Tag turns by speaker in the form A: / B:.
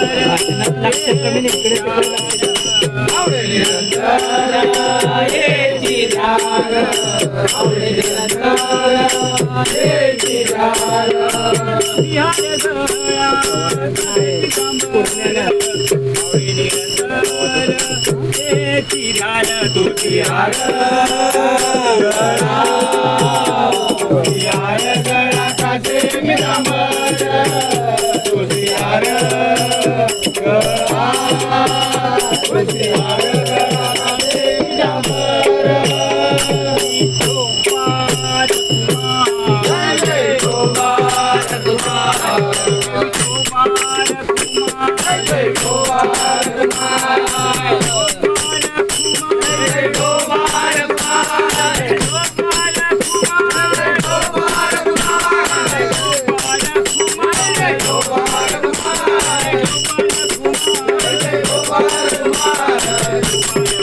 A: लक्ष कमी नाही इकडे
B: आवडे निरंतर येची धार आवडे निरंतर येची धार
A: बिहार गळा पूर्णाला आवडे निरंतर येची धार
B: तू बिहार गळा बिहार गळा कासे मिरामर तू बिहार गळा तू बिहार गळा कासे मिरामर जय गोपाल कुमार जय गोपाल कुमार
A: Bye.